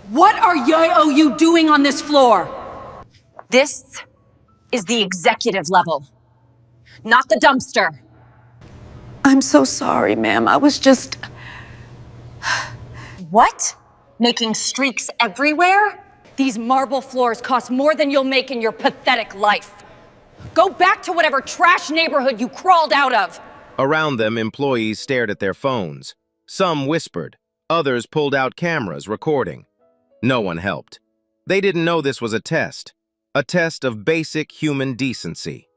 What are you doing on this floor? This is the executive level, not the dumpster. I'm so sorry, ma'am. I was just... What? Making streaks everywhere? These marble floors cost more than you'll make in your pathetic life. Go back to whatever trash neighborhood you crawled out of. Around them, employees stared at their phones. Some whispered. Others pulled out cameras, recording. No one helped. They didn't know this was a test of basic human decency.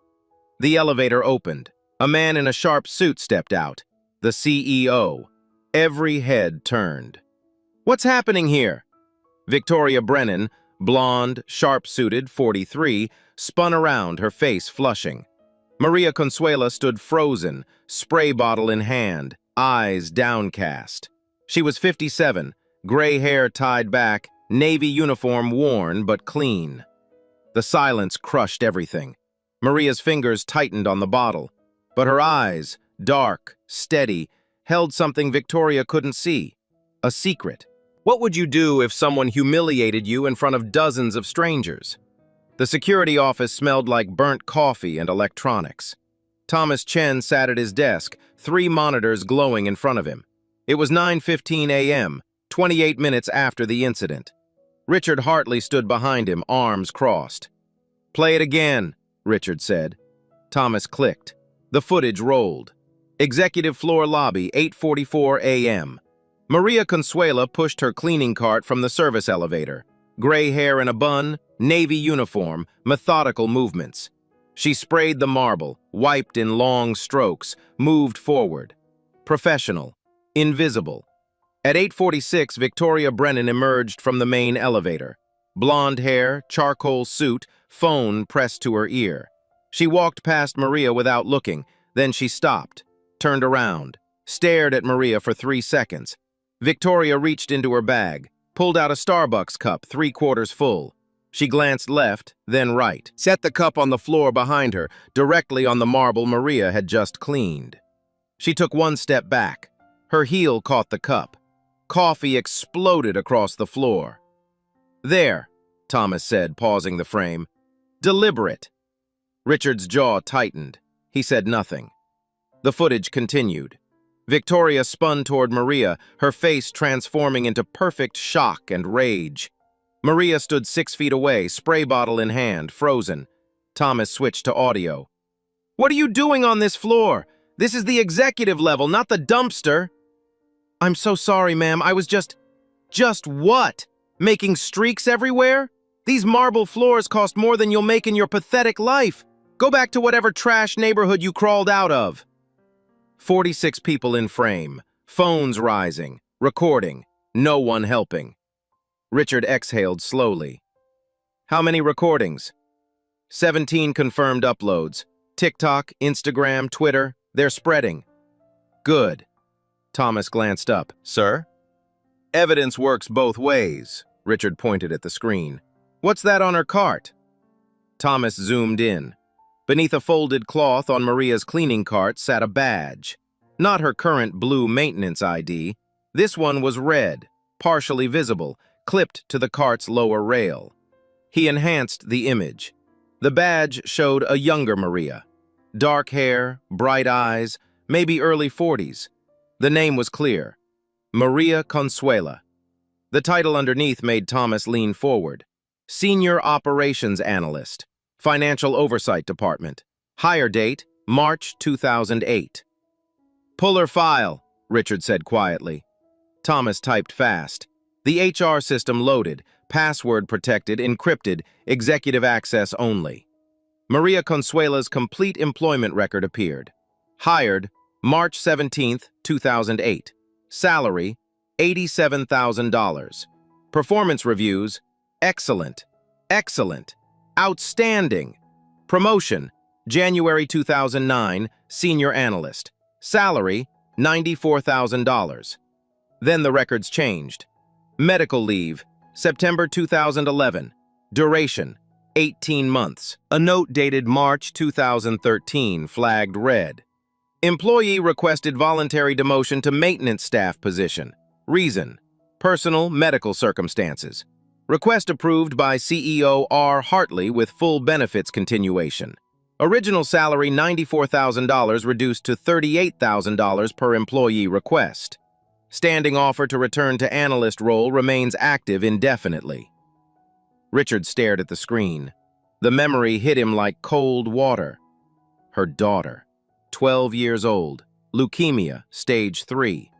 The elevator opened. A man in a sharp suit stepped out. The CEO. Every head turned. "What's happening here?" Victoria Brennan, blonde, sharp-suited, 43, spun around, her face flushing. Maria Consuela stood frozen, spray bottle in hand, eyes downcast. She was 57, gray hair tied back, navy uniform worn but clean. The silence crushed everything. Maria's fingers tightened on the bottle, but her eyes, dark, steady, held something Victoria couldn't see, a secret. What would you do if someone humiliated you in front of dozens of strangers? The security office smelled like burnt coffee and electronics. Thomas Chen sat at his desk, 3 monitors glowing in front of him. It was 9:15 a.m., 28 minutes after the incident. Richard Hartley stood behind him, arms crossed. "Play it again," Richard said. Thomas clicked. The footage rolled. Executive floor lobby, 8:44 a.m. Maria Consuela pushed her cleaning cart from the service elevator. Gray hair in a bun, navy uniform, methodical movements. She sprayed the marble, wiped in long strokes, moved forward. Professional. Invisible. At 8:46, Victoria Brennan emerged from the main elevator. Blonde hair, charcoal suit, phone pressed to her ear. She walked past Maria without looking, then she stopped, turned around, stared at Maria for 3 seconds. Victoria reached into her bag, pulled out a Starbucks cup 3/4 full. She glanced left, then right, set the cup on the floor behind her, directly on the marble Maria had just cleaned. She took 1 step back. Her heel caught the cup. Coffee exploded across the floor. "There," Thomas said, pausing the frame. "Deliberate." Richard's jaw tightened. He said nothing. The footage continued. Victoria spun toward Maria, her face transforming into perfect shock and rage. Maria stood 6 feet away, spray bottle in hand, frozen. Thomas switched to audio. "What are you doing on this floor? This is the executive level, not the dumpster." "I'm so sorry, ma'am. I was just what? Making streaks everywhere? These marble floors cost more than you'll make in your pathetic life. Go back to whatever trash neighborhood you crawled out of." 46 people in frame, phones rising, recording, no one helping. Richard exhaled slowly. "How many recordings?" 17 confirmed uploads. TikTok, Instagram, Twitter, they're spreading. "Good." Thomas glanced up. "Sir?" "Evidence works both ways," Richard pointed at the screen. "What's that on her cart?" Thomas zoomed in. Beneath a folded cloth on Maria's cleaning cart sat a badge. Not her current blue maintenance ID. This one was red, partially visible, clipped to the cart's lower rail. He enhanced the image. The badge showed a younger Maria. Dark hair, bright eyes, maybe early 40s. The name was clear. Maria Consuela. The title underneath made Thomas lean forward. Senior Operations Analyst. Financial Oversight Department. Hire date, March 2008. "Pull her file," Richard said quietly. Thomas typed fast. The HR system loaded, password protected, encrypted, executive access only. Maria Consuela's complete employment record appeared. Hired, March 17, 2008. Salary, $87,000. Performance reviews, excellent, excellent. Outstanding. Promotion, January 2009, Senior Analyst. Salary, $94,000. Then the records changed. Medical leave, September 2011. Duration, 18 months. A note dated March 2013, flagged red. Employee requested voluntary demotion to maintenance staff position. Reason, Personal medical circumstances. Request approved by CEO R. Hartley with full benefits continuation. Original salary $94,000 reduced to $38,000 per employee request. Standing offer to return to analyst role remains active indefinitely. Richard stared at the screen. The memory hit him like cold water. Her daughter, 12 years old, leukemia, stage 3.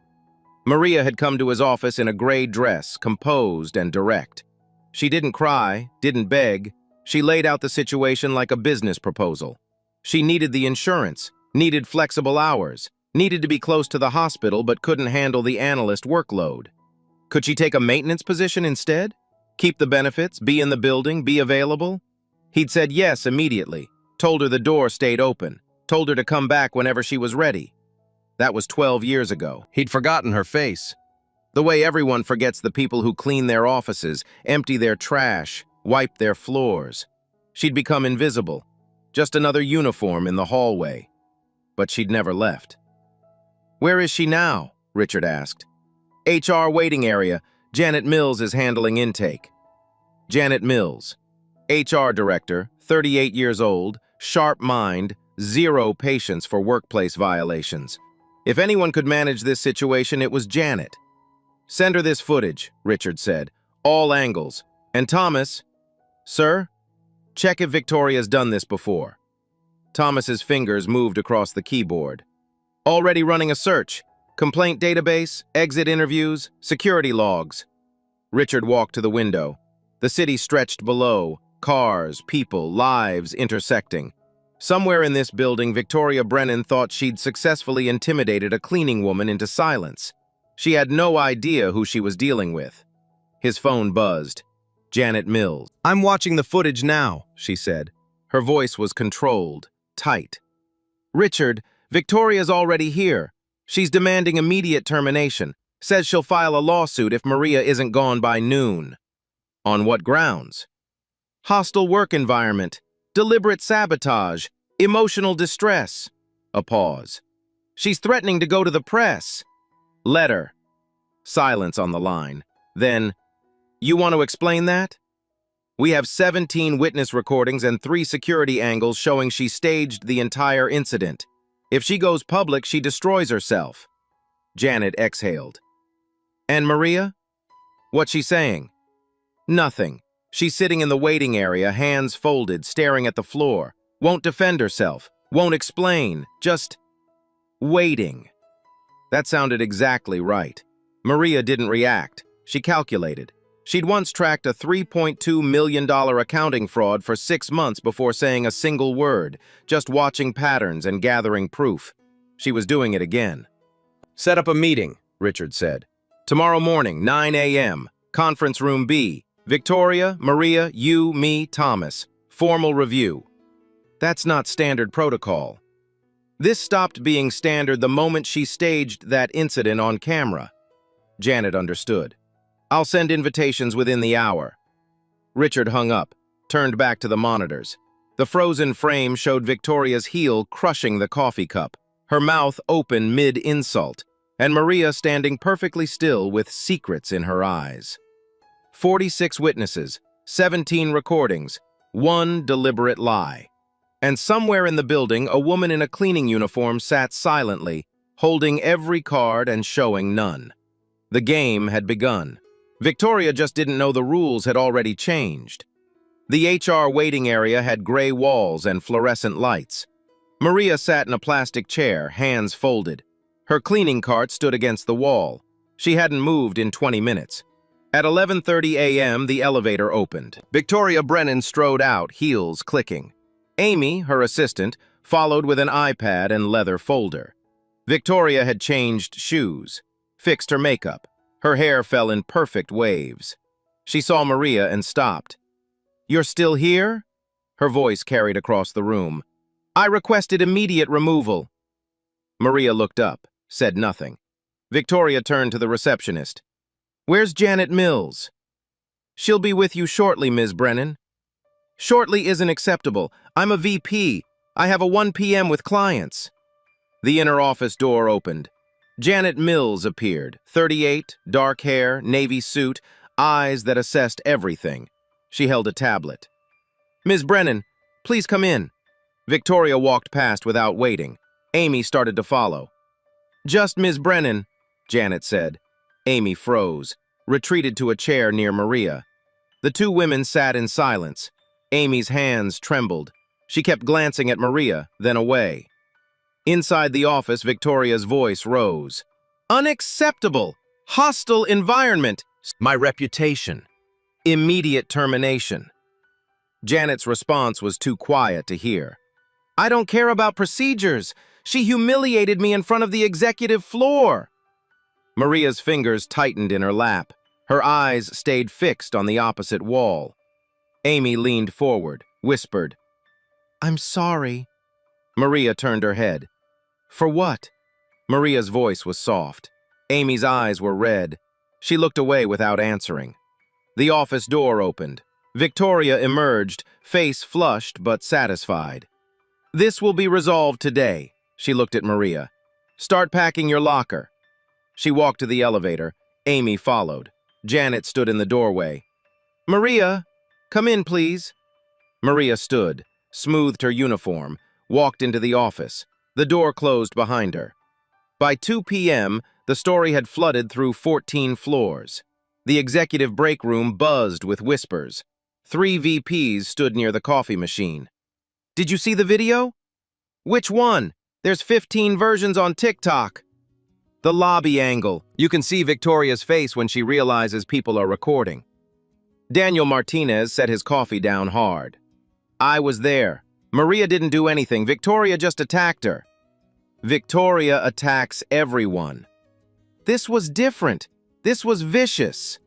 Maria had come to his office in a gray dress, composed and direct. She didn't cry, didn't beg. She laid out the situation like a business proposal. She needed the insurance, needed flexible hours, needed to be close to the hospital but couldn't handle the analyst workload. Could she take a maintenance position instead? Keep the benefits, be in the building, be available? He'd said yes immediately, told her the door stayed open, told her to come back whenever she was ready. That was 12 years ago. He'd forgotten her face. The way everyone forgets the people who clean their offices, empty their trash, wipe their floors. She'd become invisible, just another uniform in the hallway. But she'd never left. "Where is she now?" Richard asked. "HR waiting area. Janet Mills is handling intake." Janet Mills, HR director, 38 years old, sharp mind, zero patience for workplace violations. If anyone could manage this situation, it was Janet. "Send her this footage," Richard said. "All angles. And Thomas..." "Sir? Check if Victoria's done this before." Thomas's fingers moved across the keyboard. "Already running a search. Complaint database, exit interviews, security logs." Richard walked to the window. The city stretched below, cars, people, lives intersecting. Somewhere in this building, Victoria Brennan thought she'd successfully intimidated a cleaning woman into silence. She had no idea who she was dealing with. His phone buzzed. Janet Mills. "I'm watching the footage now," she said. Her voice was controlled, tight. "Richard, Victoria's already here. She's demanding immediate termination. Says she'll file a lawsuit if Maria isn't gone by noon." "On what grounds?" "Hostile work environment, deliberate sabotage, emotional distress." A pause. "She's threatening to go to the press." "Letter." Silence on the line. Then, "You want to explain that?" "We have 17 witness recordings and 3 security angles showing she staged the entire incident. If she goes public, she destroys herself." Janet exhaled. "And Maria? What's she saying?" "Nothing. She's sitting in the waiting area, hands folded, staring at the floor. Won't defend herself. Won't explain. Just waiting." That sounded exactly right. Maria didn't react. She calculated. She'd once tracked a $3.2 million accounting fraud for 6 months before saying a single word, just watching patterns and gathering proof. She was doing it again. "Set up a meeting," Richard said. "Tomorrow morning, 9 a.m., conference room B. Victoria, Maria, you, me, Thomas. Formal review." That's not standard protocol. This stopped being standard the moment she staged that incident on camera. Janet understood. "I'll send invitations within the hour." Richard hung up, turned back to the monitors. The frozen frame showed Victoria's heel crushing the coffee cup, her mouth open mid-insult, and Maria standing perfectly still with secrets in her eyes. 46 witnesses, 17 recordings, 1 deliberate lie. And somewhere in the building, a woman in a cleaning uniform sat silently, holding every card and showing none. The game had begun. Victoria just didn't know the rules had already changed. The HR waiting area had gray walls and fluorescent lights. Maria sat in a plastic chair, hands folded. Her cleaning cart stood against the wall. She hadn't moved in 20 minutes. At 11:30 a.m., the elevator opened. Victoria Brennan strode out, heels clicking. Amy, her assistant, followed with an iPad and leather folder. Victoria had changed shoes, fixed her makeup. Her hair fell in perfect waves. She saw Maria and stopped. "You're still here?" Her voice carried across the room. "I requested immediate removal." Maria looked up, said nothing. Victoria turned to the receptionist. "Where's Janet Mills?" "She'll be with you shortly, Ms. Brennan." "Shortly isn't acceptable. I'm a VP. I have a 1 p.m. with clients." The inner office door opened. Janet Mills appeared, 38, dark hair, navy suit, eyes that assessed everything. She held a tablet. "Ms. Brennan, please come in." Victoria walked past without waiting. Amy started to follow. "Just Ms. Brennan," Janet said. Amy froze, retreated to a chair near Maria. The two women sat in silence. Amy's hands trembled. She kept glancing at Maria, then away. Inside the office, Victoria's voice rose. "Unacceptable! Hostile environment! My reputation! Immediate termination!" Janet's response was too quiet to hear. "I don't care about procedures. She humiliated me in front of the executive floor." Maria's fingers tightened in her lap. Her eyes stayed fixed on the opposite wall. Amy leaned forward, whispered, "I'm sorry." Maria turned her head. "For what?" Maria's voice was soft. Amy's eyes were red. She looked away without answering. The office door opened. Victoria emerged, face flushed but satisfied. "This will be resolved today," she looked at Maria. "Start packing your locker." She walked to the elevator. Amy followed. Janet stood in the doorway. "Maria, come in, please." Maria stood, smoothed her uniform, walked into the office. The door closed behind her. By 2 p.m., the story had flooded through 14 floors. The executive break room buzzed with whispers. 3 VPs stood near the coffee machine. "Did you see the video?" "Which one? There's 15 versions on TikTok." "The lobby angle. You can see Victoria's face when she realizes people are recording." Daniel Martinez set his coffee down hard. "I was there. Maria didn't do anything. Victoria just attacked her." "Victoria attacks everyone." "This was different. This was vicious."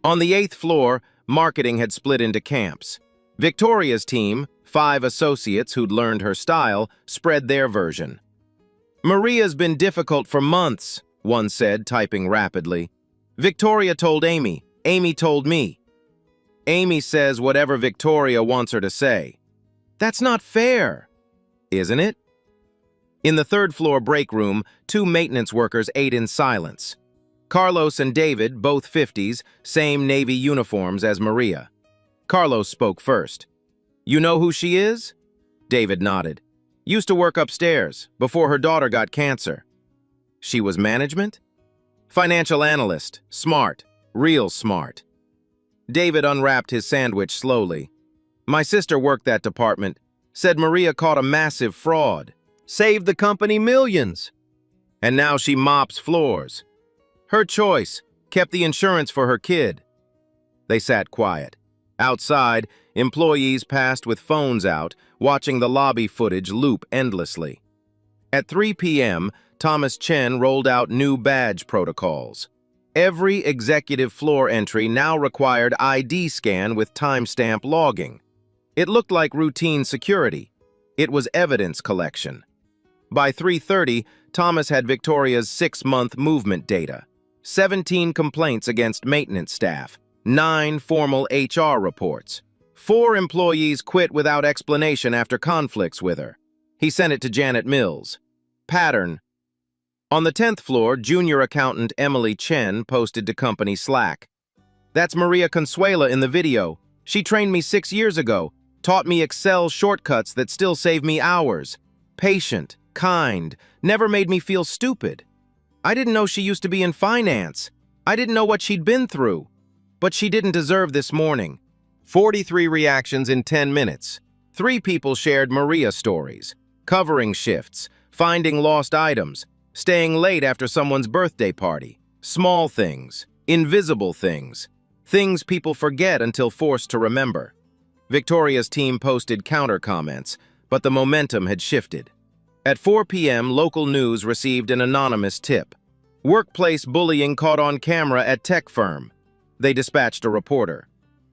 On the 8th floor, marketing had split into camps. Victoria's team, 5 associates who'd learned her style, spread their version. "Maria's been difficult for months," one said, typing rapidly. "Victoria told Amy. Amy told me. Amy says whatever Victoria wants her to say." "That's not fair." "Isn't it?" In the 3rd floor break room, 2 maintenance workers ate in silence. Carlos and David, both 50s, same Navy uniforms as Maria. Carlos spoke first. "You know who she is?" David nodded. "Used to work upstairs, before her daughter got cancer." "She was management?" "Financial analyst. Smart. Real smart." David unwrapped his sandwich slowly. "My sister worked that department. Said Maria caught a massive fraud. Saved the company millions. And now she mops floors. Her choice. Kept the insurance for her kid." They sat quiet. Outside, employees passed with phones out, watching the lobby footage loop endlessly. At 3 p.m., Thomas Chen rolled out new badge protocols. Every executive floor entry now required ID scan with timestamp logging. It looked like routine security. It was evidence collection. By 3:30, Thomas had Victoria's 6-month movement data. 17 complaints against maintenance staff. 9 formal HR reports. 4 employees quit without explanation after conflicts with her. He sent it to Janet Mills. Pattern. On the 10th floor, junior accountant Emily Chen posted to company Slack. "That's Maria Consuela in the video. She trained me 6 years ago, taught me Excel shortcuts that still save me hours. Patient, kind, never made me feel stupid. I didn't know she used to be in finance. I didn't know what she'd been through. But she didn't deserve this morning." 43 reactions in 10 minutes. 3 people shared Maria stories. Covering shifts, finding lost items, staying late after someone's birthday party. Small things, invisible things. Things people forget until forced to remember. Victoria's team posted counter comments, but the momentum had shifted. At 4 p.m., local news received an anonymous tip. Workplace bullying caught on camera at tech firm. They dispatched a reporter.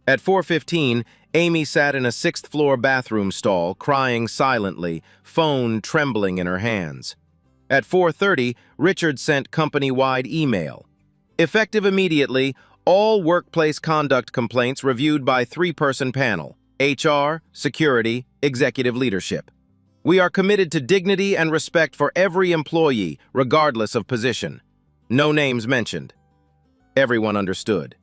At 4:15, Amy sat in a 6th-floor bathroom stall, crying silently, phone trembling in her hands. At 4:30, Richard sent company-wide email. Effective immediately, all workplace conduct complaints reviewed by 3-person panel: HR, security, executive leadership. We are committed to dignity and respect for every employee, regardless of position. No names mentioned. Everyone understood.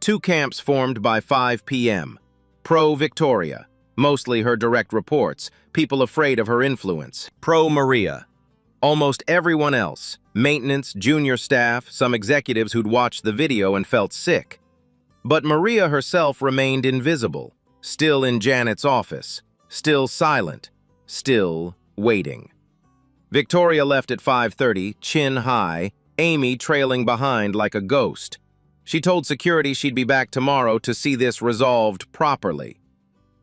Two camps formed by 5 p.m. Pro-Victoria, mostly her direct reports, people afraid of her influence. Pro-Maria. Almost everyone else, maintenance, junior staff, some executives who'd watched the video and felt sick. But Maria herself remained invisible, still in Janet's office, still silent, still waiting. Victoria left at 5:30, chin high, Amy trailing behind like a ghost. She told security she'd be back tomorrow to see this resolved properly.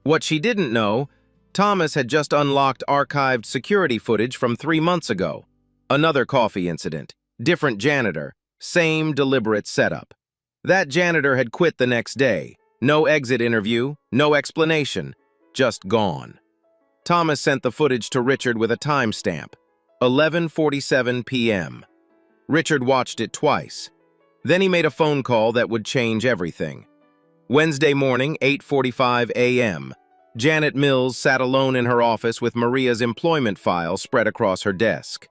What she didn't know, Thomas had just unlocked archived security footage from 3 months ago. Another coffee incident, different janitor, same deliberate setup. That janitor had quit the next day. No exit interview, no explanation, just gone. Thomas sent the footage to Richard with a timestamp, 11:47 p.m. Richard watched it twice. Then he made a phone call that would change everything. Wednesday morning, 8:45 a.m. Janet Mills sat alone in her office with Maria's employment file spread across her desk.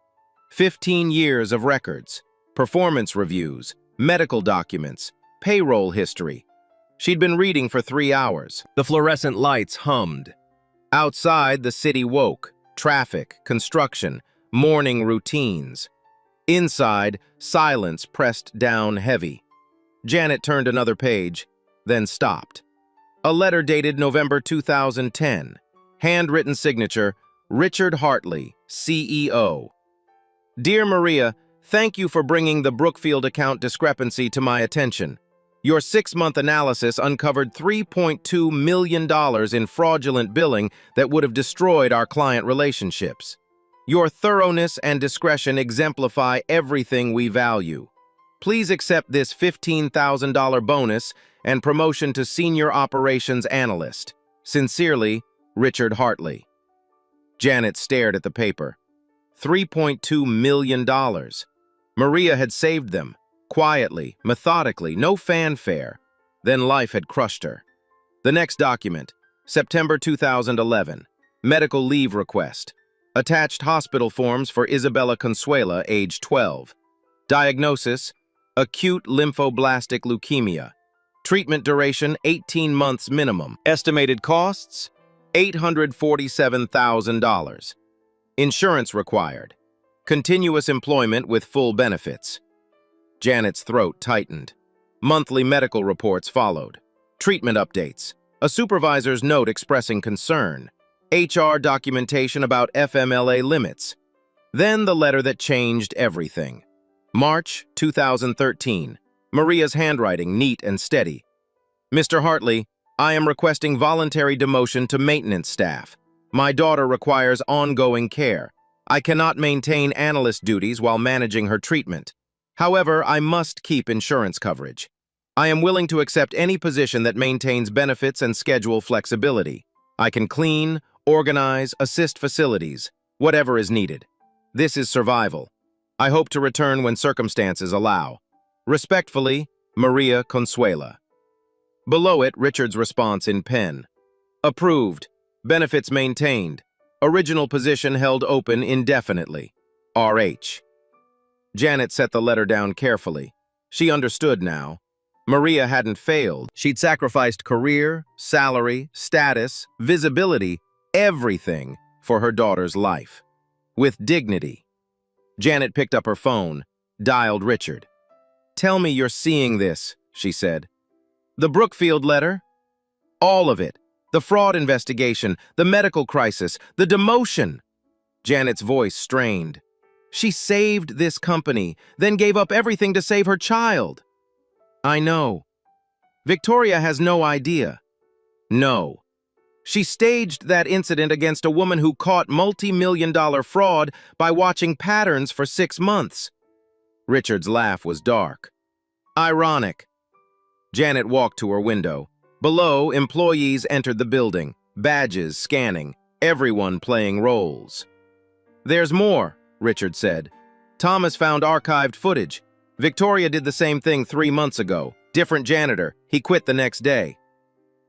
15 years of records, performance reviews, medical documents, payroll history. She'd been reading for 3 hours. The fluorescent lights hummed. Outside, the city woke. Traffic, construction, morning routines. Inside, silence pressed down heavy. Janet turned another page, then stopped. A letter dated November 2010. Handwritten signature, Richard Hartley, CEO. Dear Maria, thank you for bringing the Brookfield account discrepancy to my attention. Your 6-month analysis uncovered $3.2 million in fraudulent billing that would have destroyed our client relationships. Your thoroughness and discretion exemplify everything we value. Please accept this $15,000 bonus and promotion to Senior Operations Analyst. Sincerely, Richard Hartley. Janet stared at the paper. $3.2 million. Maria had saved them. Quietly, methodically, no fanfare. Then life had crushed her. The next document, September 2011. Medical leave request. Attached hospital forms for Isabella Consuela, age 12. Diagnosis, acute lymphoblastic leukemia. Treatment duration, 18 months minimum. Estimated costs, $847,000. Insurance required. Continuous employment with full benefits. Janet's throat tightened. Monthly medical reports followed. Treatment updates. A supervisor's note expressing concern. HR documentation about FMLA limits. Then the letter that changed everything. March 2013. Maria's handwriting neat and steady. Mr. Hartley, I am requesting voluntary demotion to maintenance staff. My daughter requires ongoing care. I cannot maintain analyst duties while managing her treatment. However, I must keep insurance coverage. I am willing to accept any position that maintains benefits and schedule flexibility. I can clean, organize, assist facilities, whatever is needed. This is survival. I hope to return when circumstances allow. Respectfully, Maria Consuela. Below it, Richard's response in pen. Approved. Benefits maintained. Original position held open indefinitely. RH. Janet set the letter down carefully. She understood now. Maria hadn't failed. She'd sacrificed career, salary, status, visibility, everything for her daughter's life. With dignity. Janet picked up her phone, dialed Richard. Tell me you're seeing this, she said. The Brookfield letter? All of it. The fraud investigation, the medical crisis, the demotion. Janet's voice strained. She saved this company, then gave up everything to save her child. I know. Victoria has no idea. No. She staged that incident against a woman who caught multi-million-dollar fraud by watching patterns for 6 months. Richard's laugh was dark. Ironic. Janet walked to her window. Below, employees entered the building, badges scanning, everyone playing roles. There's more, Richard said. Thomas found archived footage. Victoria did the same thing 3 months ago. Different janitor. He quit the next day.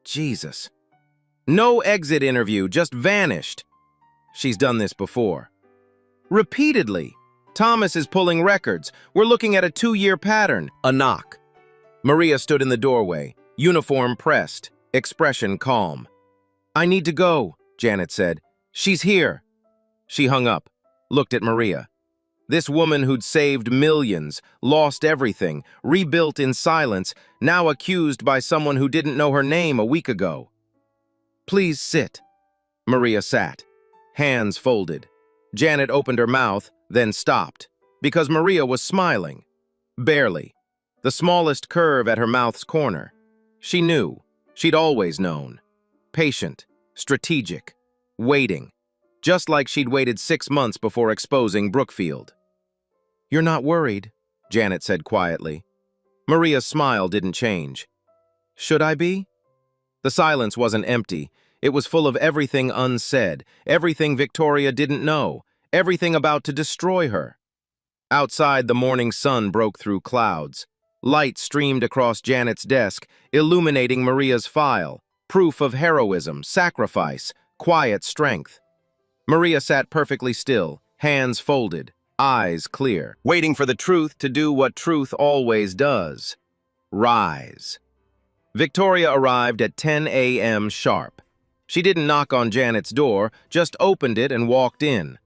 Jesus. No exit interview, just vanished. She's done this before. Repeatedly. Thomas is pulling records. We're looking at a 2-year pattern. A knock. Maria stood in the doorway, uniform pressed, expression calm. I need to go, Janet said. She's here. She hung up, looked at Maria. This woman who'd saved millions, lost everything, rebuilt in silence, now accused by someone who didn't know her name a week ago. Please sit. Maria sat, hands folded. Janet opened her mouth, then stopped, because Maria was smiling. Barely. The smallest curve at her mouth's corner. She knew. She'd always known. Patient, strategic, waiting. Just like she'd waited 6 months before exposing Brookfield. You're not worried, Janet said quietly. Maria's smile didn't change. Should I be? The silence wasn't empty. It was full of everything unsaid, everything Victoria didn't know, everything about to destroy her. Outside, the morning sun broke through clouds. Light streamed across Janet's desk, illuminating Maria's file, proof of heroism, sacrifice, quiet strength. Maria sat perfectly still, hands folded, eyes clear, waiting for the truth to do what truth always does. Rise. Victoria arrived at 10 a.m. sharp. She didn't knock on Janet's door, just opened it and walked in.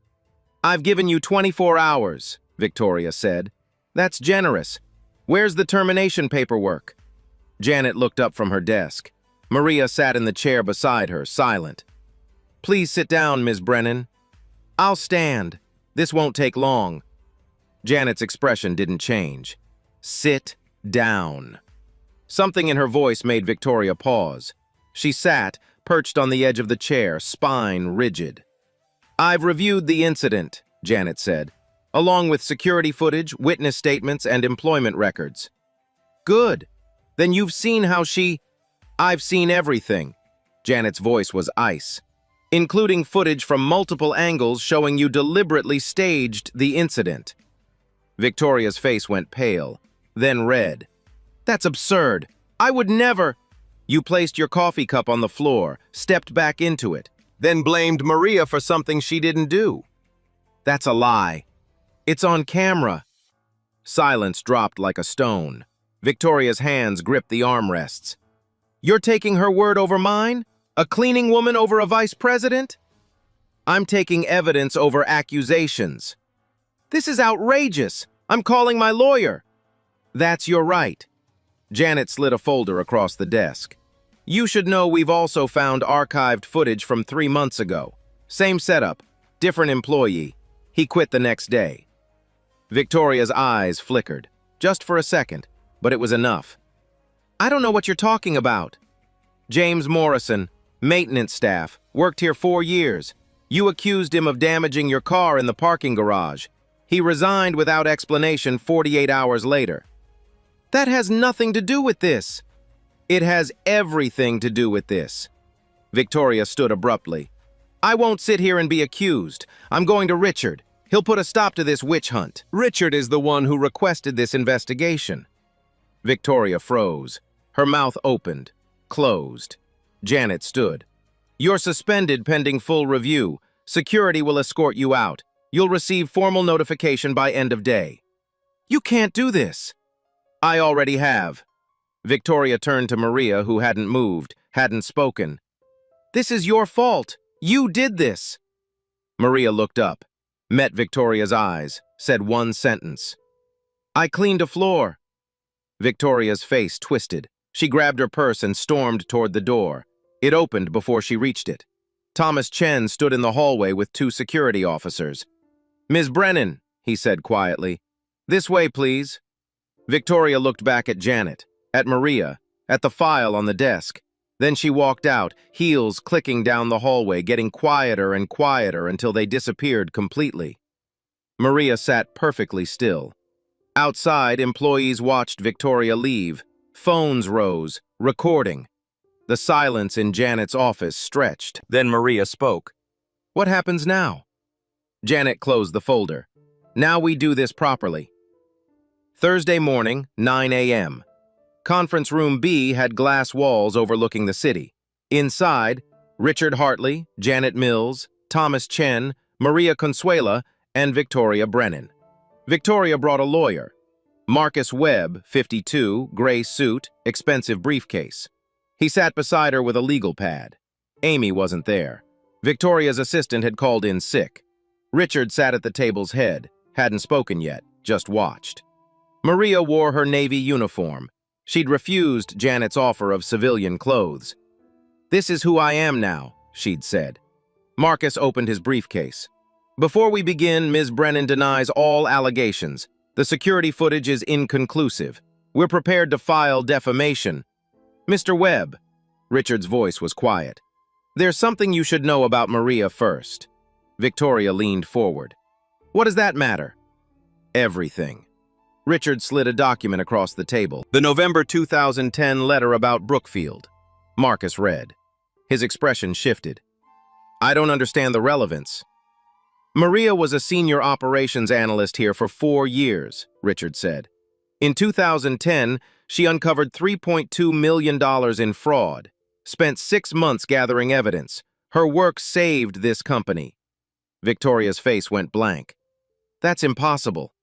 I've given you 24 hours, Victoria said. That's generous. Where's the termination paperwork? Janet looked up from her desk. Maria sat in the chair beside her, silent. Please sit down, Ms. Brennan. I'll stand. This won't take long. Janet's expression didn't change. Sit down. Something in her voice made Victoria pause. She sat, perched on the edge of the chair, spine rigid. I've reviewed the incident, Janet said, along with security footage, witness statements, and employment records. Good. Then you've seen how she... I've seen everything. Janet's voice was ice. Including footage from multiple angles showing you deliberately staged the incident. Victoria's face went pale, then red. That's absurd. I would never... You placed your coffee cup on the floor, stepped back into it, then blamed Maria for something she didn't do. That's a lie. It's on camera. Silence dropped like a stone. Victoria's hands gripped the armrests. You're taking her word over mine? A cleaning woman over a vice president? I'm taking evidence over accusations. This is outrageous. I'm calling my lawyer. That's your right. Janet slid a folder across the desk. You should know we've also found archived footage from 3 months ago. Same setup, different employee. He quit the next day. Victoria's eyes flickered, just for a second, but it was enough. I don't know what you're talking about. James Morrison, maintenance staff, worked here 4 years. You accused him of damaging your car in the parking garage. He resigned without explanation 48 hours later. That has nothing to do with this. It has everything to do with this. Victoria stood abruptly. I won't sit here and be accused. I'm going to Richard. He'll put a stop to this witch hunt. Richard is the one who requested this investigation. Victoria froze. Her mouth opened, closed. Janet stood. You're suspended pending full review. Security will escort you out. You'll receive formal notification by end of day. You can't do this. I already have. Victoria turned to Maria, who hadn't moved, hadn't spoken. This is your fault. You did this. Maria looked up, met Victoria's eyes, said one sentence. I cleaned a floor. Victoria's face twisted. She grabbed her purse and stormed toward the door. It opened before she reached it. Thomas Chen stood in the hallway with 2 security officers. Ms. Brennan, he said quietly. This way, please. Victoria looked back at Janet, at Maria, at the file on the desk. Then she walked out, heels clicking down the hallway, getting quieter and quieter until they disappeared completely. Maria sat perfectly still. Outside, employees watched Victoria leave. Phones rose, recording. The silence in Janet's office stretched. Then Maria spoke. What happens now? Janet closed the folder. Now we do this properly. Thursday morning, 9 a.m. Conference room B had glass walls overlooking the city. Inside, Richard Hartley, Janet Mills, Thomas Chen, Maria Consuela, and Victoria Brennan. Victoria brought a lawyer. Marcus Webb, 52, gray suit, expensive briefcase. He sat beside her with a legal pad. Amy wasn't there. Victoria's assistant had called in sick. Richard sat at the table's head, hadn't spoken yet, just watched. Maria wore her Navy uniform. She'd refused Janet's offer of civilian clothes. "This is who I am now," she'd said. Marcus opened his briefcase. "Before we begin, Ms. Brennan denies all allegations. The security footage is inconclusive. We're prepared to file defamation." "Mr. Webb," Richard's voice was quiet. "There's something you should know about Maria first." Victoria leaned forward. "What does that matter?" "Everything." Richard slid a document across the table. The November 2010 letter about Brookfield. Marcus read. His expression shifted. "I don't understand the relevance." "Maria was a senior operations analyst here for 4 years," Richard said. "In 2010, she uncovered $3.2 million in fraud, spent 6 months gathering evidence. Her work saved this company." Victoria's face went blank. "That's impossible."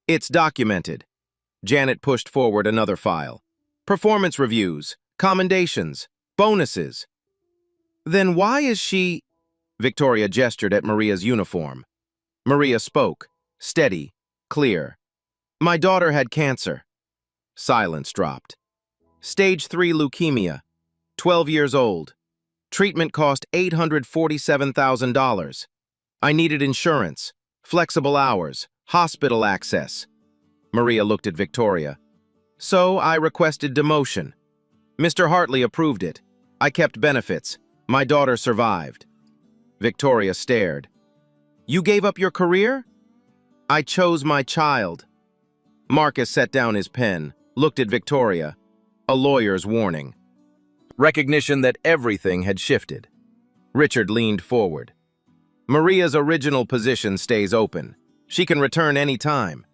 "It's documented." Janet pushed forward another file. "Performance reviews, commendations, bonuses." "Then why is she—" Victoria gestured at Maria's uniform. Maria spoke, steady, clear. "My daughter had cancer." Silence dropped. "Stage 3 leukemia, 12 years old. Treatment cost $847,000. I needed insurance, flexible hours, hospital access." Maria looked at Victoria. "So I requested demotion. Mr. Hartley approved it. I kept benefits. My daughter survived." Victoria stared. "You gave up your career?" "I chose my child." Marcus set down his pen, looked at Victoria. A lawyer's warning. Recognition that everything had shifted. Richard leaned forward. "Maria's original position stays open. She can return any time.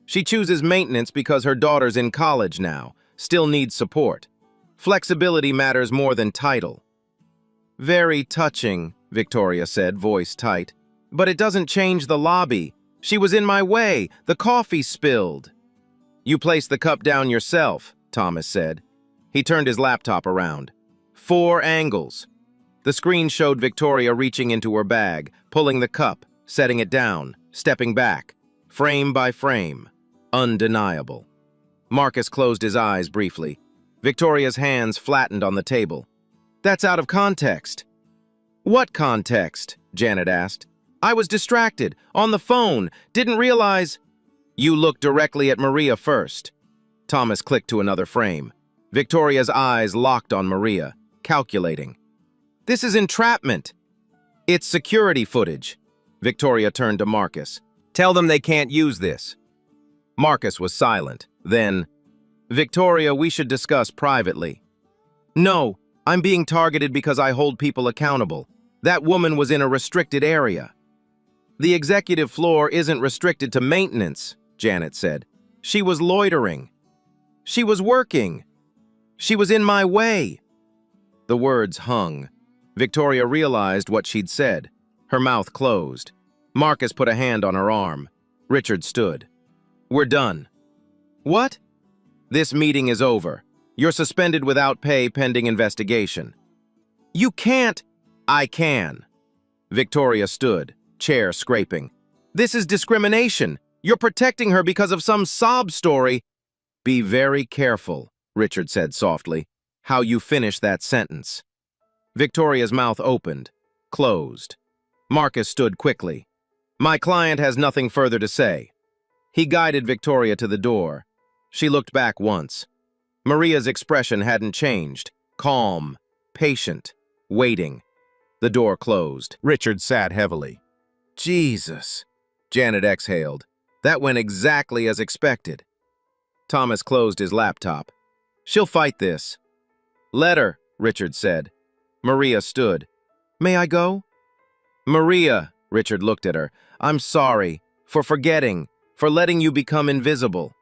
She chooses maintenance because her daughter's in college now, still needs support. Flexibility matters more than title." "Very touching," Victoria said, voice tight. "But it doesn't change the lobby. She was in my way. The coffee spilled." "You placed the cup down yourself," Thomas said. He turned his laptop around. 4 angles. The screen showed Victoria reaching into her bag, pulling the cup, setting it down, stepping back, frame by frame. Undeniable. Marcus closed his eyes briefly. Victoria's hands flattened on the table. "That's out of context." "What context?" Janet asked. "I was distracted, on the phone, didn't realize—" "You looked directly at Maria first." Thomas clicked to another frame. Victoria's eyes locked on Maria, calculating. "This is entrapment." "It's security footage." Victoria turned to Marcus. "Tell them they can't use this." Marcus was silent. Then, "Victoria, we should discuss privately." "No, I'm being targeted because I hold people accountable. That woman was in a restricted area." "The executive floor isn't restricted to maintenance," Janet said. "She was loitering. She was working. She was in my way." The words hung. Victoria realized what she'd said. Her mouth closed. Marcus put a hand on her arm. Richard stood. "We're done." "What?" "This meeting is over. You're suspended without pay pending investigation." "You can't." "I can." Victoria stood, chair scraping. "This is discrimination. You're protecting her because of some sob story." "Be very careful," Richard said softly, "how you finish that sentence." Victoria's mouth opened, closed. Marcus stood quickly. "My client has nothing further to say." He guided Victoria to the door. She looked back once. Maria's expression hadn't changed. Calm, patient, waiting. The door closed. Richard sat heavily. "Jesus," Janet exhaled. "That went exactly as expected." Thomas closed his laptop. "She'll fight this." "Let her," Richard said. Maria stood. "May I go?" "Maria," Richard looked at her, "I'm sorry for forgetting, for letting you become invisible."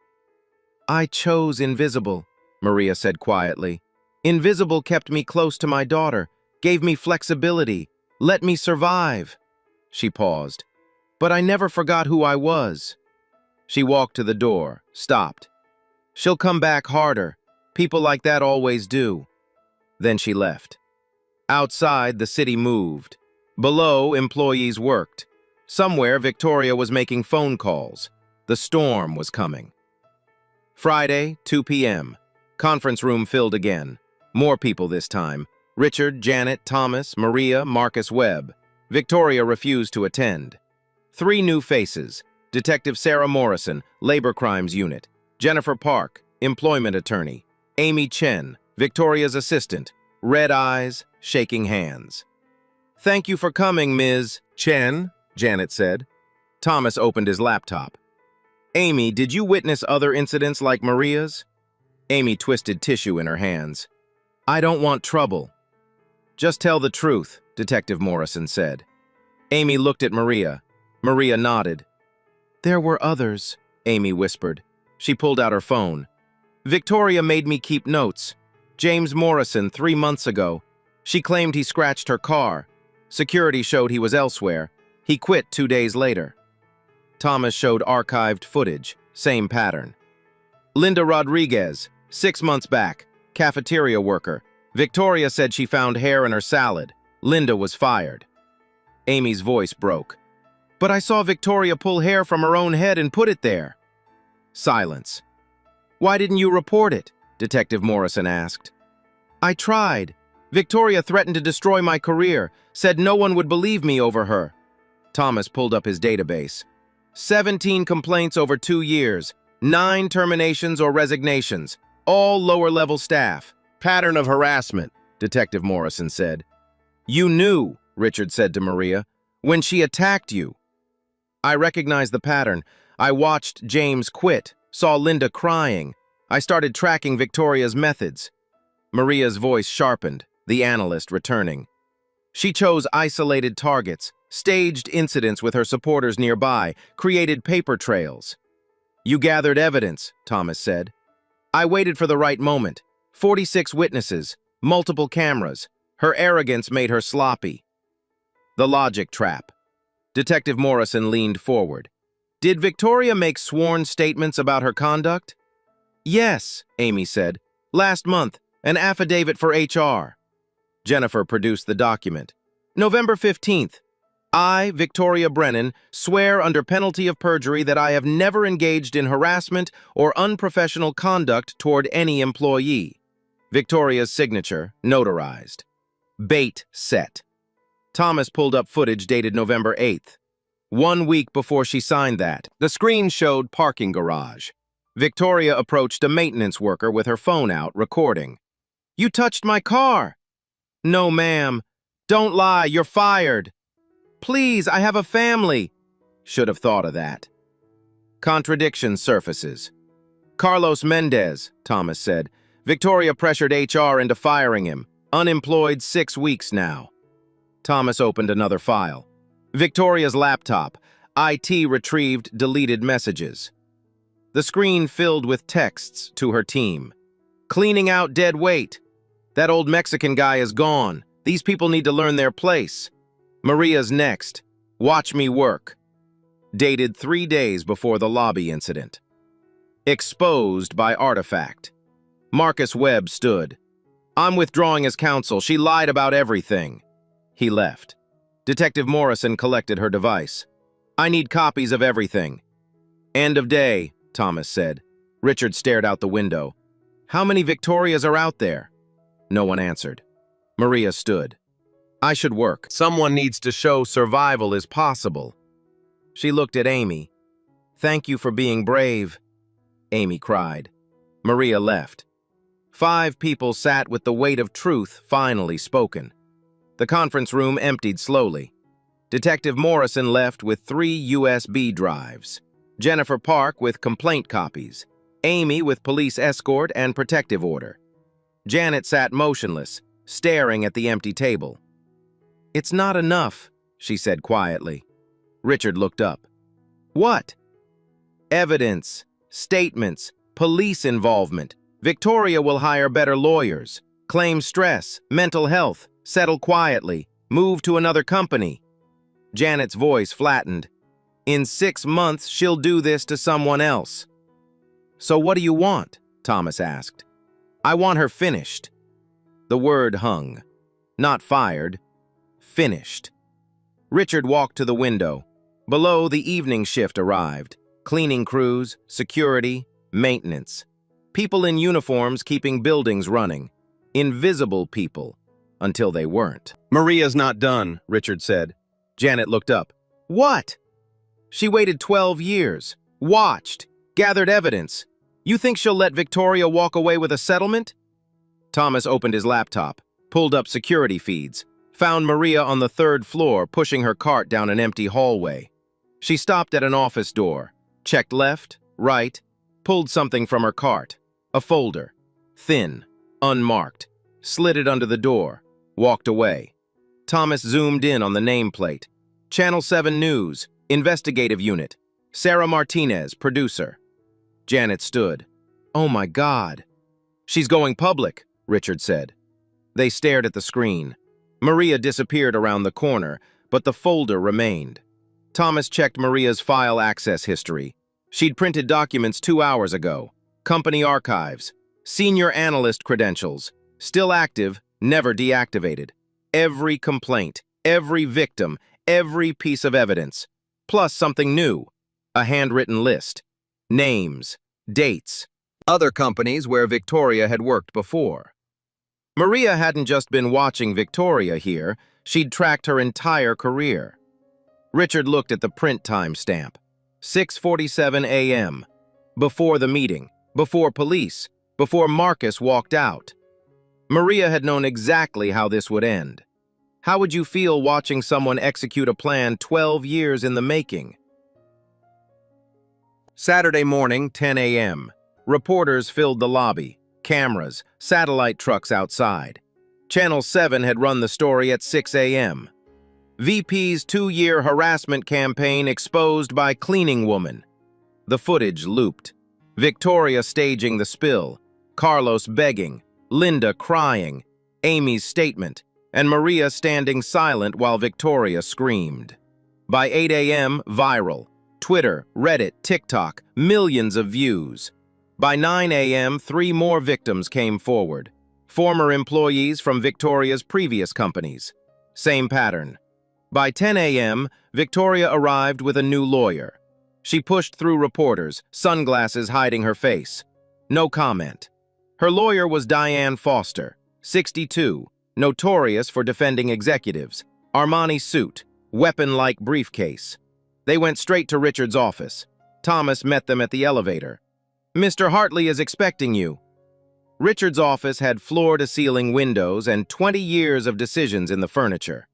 "I chose invisible," Maria said quietly. "Invisible kept me close to my daughter, gave me flexibility, let me survive." She paused. But I never forgot who I was. She walked to the door, stopped. She'll come back harder. People like that always do. Then she left. Outside, the city moved. Below, employees worked. Somewhere, Victoria was making phone calls. The storm was coming. Friday, 2 p.m. Conference room filled again. More people this time. Richard, Janet, Thomas, Maria, Marcus Webb. Victoria refused to attend. 3 new faces. Detective Sarah Morrison, Labor Crimes Unit. Jennifer Park, Employment Attorney. Amy Chen, Victoria's assistant. Red eyes, shaking hands. "Thank you for coming, Ms. Chen," Janet said. Thomas opened his laptop. "Amy, did you witness other incidents like Maria's?" Amy twisted tissue in her hands. "I don't want trouble." "Just tell the truth," Detective Morrison said. Amy looked at Maria. Maria nodded. "There were others," Amy whispered. She pulled out her phone. "Victoria made me keep notes. James Morrison, 3 months ago. She claimed he scratched her car. Security showed he was elsewhere. He quit 2 days later." Thomas showed archived footage, same pattern. "Linda Rodriguez, 6 months back, cafeteria worker. Victoria said she found hair in her salad. Linda was fired." Amy's voice broke. "But I saw Victoria pull hair from her own head and put it there." Silence. "Why didn't you report it?" Detective Morrison asked. "I tried. Victoria threatened to destroy my career, said no one would believe me over her." Thomas pulled up his database. 17 complaints over 2 years, 9 terminations or resignations, all lower-level staff. "Pattern of harassment," Detective Morrison said. "You knew," Richard said to Maria, "when she attacked you." "I recognized the pattern. I watched James quit, saw Linda crying. I started tracking Victoria's methods." Maria's voice sharpened, the analyst returning. "She chose isolated targets, staged incidents with her supporters nearby, created paper trails." "You gathered evidence," Thomas said. "I waited for the right moment. 46 witnesses, multiple cameras. Her arrogance made her sloppy." The logic trap. Detective Morrison leaned forward. "Did Victoria make sworn statements about her conduct?" "Yes," Amy said. "Last month, an affidavit for HR." Jennifer produced the document. "November 15th. I, Victoria Brennan, swear under penalty of perjury that I have never engaged in harassment or unprofessional conduct toward any employee." Victoria's signature, notarized. Bait set. Thomas pulled up footage dated November 8th. 1 week before she signed that, the screen showed parking garage. Victoria approached a maintenance worker with her phone out, recording. "You touched my car." "No, ma'am. Don't lie, you're fired." "Please, I have a family." Should have thought of that. Contradiction surfaces. "Carlos Mendez," Thomas said. "Victoria pressured HR into firing him. Unemployed 6 weeks now." Thomas opened another file. Victoria's laptop. IT retrieved deleted messages. The screen filled with texts to her team. "Cleaning out dead weight. That old Mexican guy is gone. These people need to learn their place." Maria's next. "Watch me work." Dated 3 days before the lobby incident. Exposed by artifact. Marcus Webb stood. "I'm withdrawing as counsel. She lied about everything." He left. Detective Morrison collected her device. "I need copies of everything." "End of day," Thomas said. Richard stared out the window. "How many Victorias are out there?" No one answered. Maria stood. "I should work. Someone needs to show survival is possible." She looked at Amy. "Thank you for being brave," Amy cried. Maria left. 5 people sat with the weight of truth finally spoken. The conference room emptied slowly. Detective Morrison left with 3 USB drives. Jennifer Park with complaint copies. Amy with police escort and protective order. Janet sat motionless, staring at the empty table. "It's not enough," she said quietly. Richard looked up. "What?" "Evidence, statements, police involvement. Victoria will hire better lawyers, claim stress, mental health, settle quietly, move to another company." Janet's voice flattened. In 6 months, she'll do this to someone else. So what do you want? Thomas asked. I want her finished. The word hung. Not fired. Finished. Richard walked to the window. Below, the evening shift arrived. Cleaning crews, security, maintenance. People in uniforms keeping buildings running. Invisible people. Until they weren't. Maria's not done, Richard said. Janet looked up. What? She waited 12 years. Watched. Gathered evidence. You think she'll let Victoria walk away with a settlement? Thomas opened his laptop, pulled up security feeds, found Maria on the 3rd floor pushing her cart down an empty hallway. She stopped at an office door, checked left, right, pulled something from her cart. A folder. Thin, unmarked. Slid it under the door, walked away. Thomas zoomed in on the nameplate. Channel 7 News, Investigative Unit. Sarah Martinez, producer. Janet stood. Oh my God. She's going public, Richard said. They stared at the screen. Maria disappeared around the corner, but the folder remained. Thomas checked Maria's file access history. She'd printed documents 2 hours ago. Company archives. Senior analyst credentials. Still active, never deactivated. Every complaint, every victim, every piece of evidence. Plus something new. A handwritten list. Names, dates. Other companies where Victoria had worked before. Maria hadn't just been watching Victoria here, she'd tracked her entire career. Richard looked at the print timestamp. 6:47 a.m. Before the meeting, before police, before Marcus walked out. Maria had known exactly how this would end. How would you feel watching someone execute a plan 12 years in the making? Saturday morning, 10 a.m. Reporters filled the lobby. Cameras, satellite trucks outside. Channel 7 had run the story at 6 a.m. VP's 2-year harassment campaign exposed by cleaning woman. The footage looped. Victoria staging the spill. Carlos begging. Linda crying. Amy's statement. And Maria standing silent while Victoria screamed. By 8 a.m., viral. Twitter, Reddit, TikTok, millions of views. By 9 a.m., 3 more victims came forward. Former employees from Victoria's previous companies. Same pattern. By 10 a.m., Victoria arrived with a new lawyer. She pushed through reporters, sunglasses hiding her face. No comment. Her lawyer was Diane Foster, 62, notorious for defending executives. Armani suit, weapon-like briefcase. They went straight to Richard's office. Thomas met them at the elevator. Mr. Hartley is expecting you. Richard's office had floor-to-ceiling windows and 20 years of decisions in the furniture.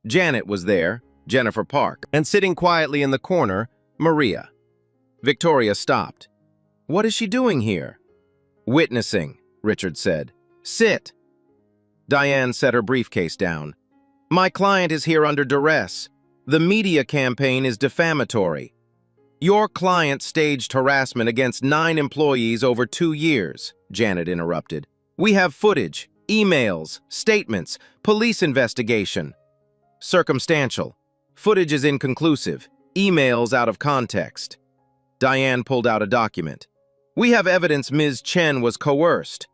Janet was there, Jennifer Park, and sitting quietly in the corner, Maria. Victoria stopped. What is she doing here? Witnessing, Richard said. Sit. Diane set her briefcase down. My client is here under duress. The media campaign is defamatory. Your client staged harassment against 9 employees over 2 years, Janet interrupted. We have footage, emails, statements, police investigation. Circumstantial. Footage is inconclusive. Emails out of context. Diane pulled out a document. We have evidence Ms. Chen was coerced.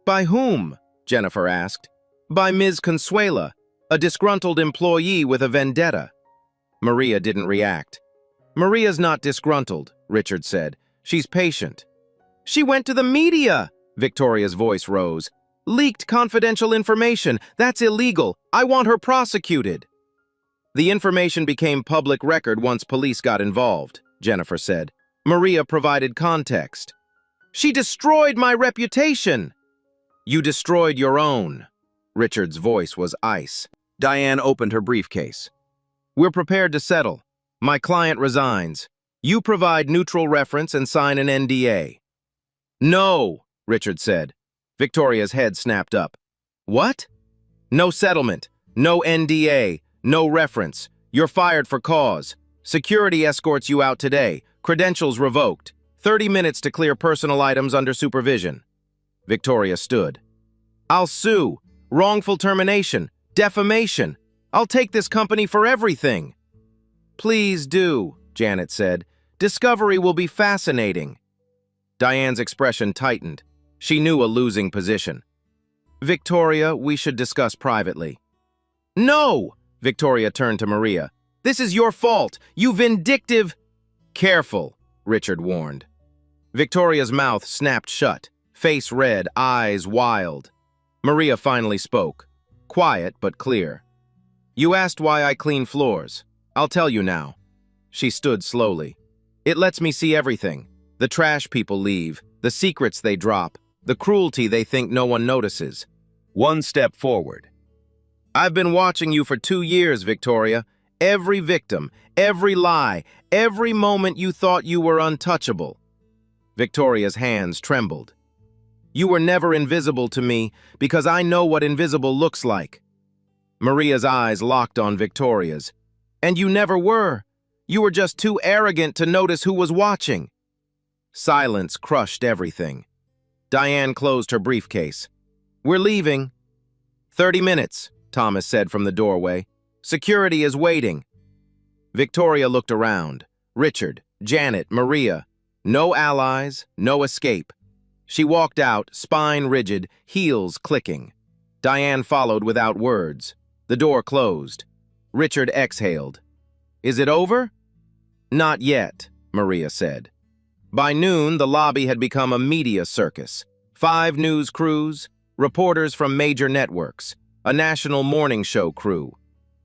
By whom? Jennifer asked. By Ms. Consuela, a disgruntled employee with a vendetta. Maria didn't react. Maria's not disgruntled, Richard said. She's patient. She went to the media, Victoria's voice rose. Leaked confidential information. That's illegal. I want her prosecuted. The information became public record once police got involved, Jennifer said. Maria provided context. She destroyed my reputation. You destroyed your own. Richard's voice was ice. Diane opened her briefcase. We're prepared to settle. My client resigns. You provide neutral reference and sign an NDA. No, Richard said. Victoria's head snapped up. What? No settlement, no NDA, no reference. You're fired for cause. Security escorts you out today. Credentials revoked. 30 minutes to clear personal items under supervision. Victoria stood. I'll sue. Wrongful termination. Defamation. I'll take this company for everything. Please do, Janet said. Discovery will be fascinating. Diane's expression tightened. She knew a losing position. Victoria, we should discuss privately. No! Victoria turned to Maria. This is your fault, you vindictive... Careful, Richard warned. Victoria's mouth snapped shut, face red, eyes wild. Maria finally spoke, quiet but clear. You asked why I clean floors. I'll tell you now. She stood slowly. It lets me see everything. The trash people leave, the secrets they drop, the cruelty they think no one notices. One step forward. I've been watching you for 2 years, Victoria. Every victim, every lie, every moment you thought you were untouchable. Victoria's hands trembled. You were never invisible to me because I know what invisible looks like. Maria's eyes locked on Victoria's. And you never were. You were just too arrogant to notice who was watching. Silence crushed everything. Diane closed her briefcase. We're leaving. 30 minutes, Thomas said from the doorway. Security is waiting. Victoria looked around. Richard, Janet, Maria. No allies, no escape. She walked out, spine rigid, heels clicking. Diane followed without words. The door closed. Richard exhaled. Is it over? Not yet, Maria said. By noon, the lobby had become a media circus. 5 news crews, reporters from major networks, a national morning show crew.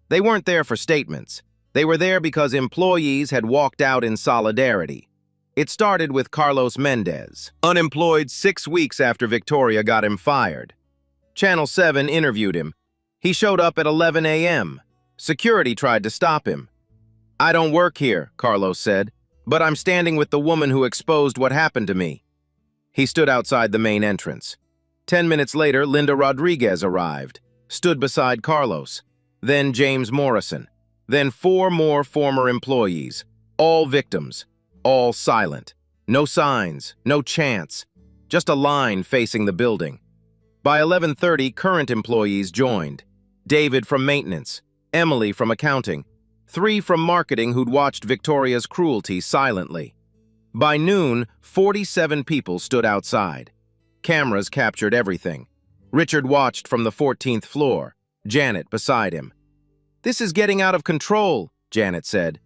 They weren't there for statements. They were there because employees had walked out in solidarity. It started with Carlos Mendez, unemployed 6 weeks after Victoria got him fired. Channel 7 interviewed him. He showed up at 11 a.m. Security tried to stop him. I don't work here, Carlos said, but I'm standing with the woman who exposed what happened to me. He stood outside the main entrance. 10 minutes later, Linda Rodriguez arrived, stood beside Carlos. Then James Morrison. Then 4 more former employees, all victims, all silent. No signs, no chance, just a line facing the building. By 11:30, current employees joined. David from maintenance, Emily from accounting, 3 from marketing who'd watched Victoria's cruelty silently. By noon, 47 people stood outside. Cameras captured everything. Richard watched from the 14th floor, Janet beside him. This is getting out of control, Janet said.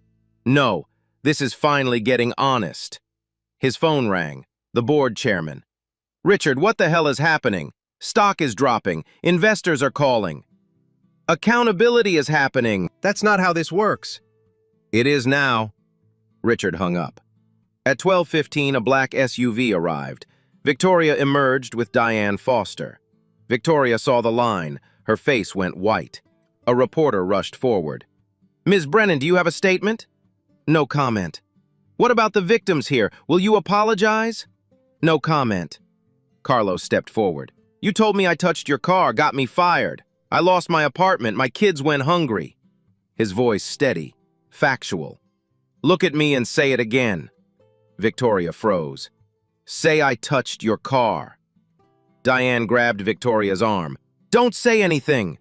No, this is finally getting honest. His phone rang, the board chairman. Richard, what the hell is happening? Stock is dropping. Investors are calling. Accountability is happening. That's not how this works. It is now. Richard hung up. At 12:15, a black SUV arrived. Victoria emerged with Diane Foster. Victoria saw the line. Her face went white. A reporter rushed forward. Ms. Brennan, do you have a statement? No comment. What about the victims here? Will you apologize? No comment. Carlos stepped forward. You told me I touched your car, got me fired. I lost my apartment, my kids went hungry. His voice steady, factual. Look at me and say it again. Victoria froze. Say I touched your car. Diane grabbed Victoria's arm. Don't say anything.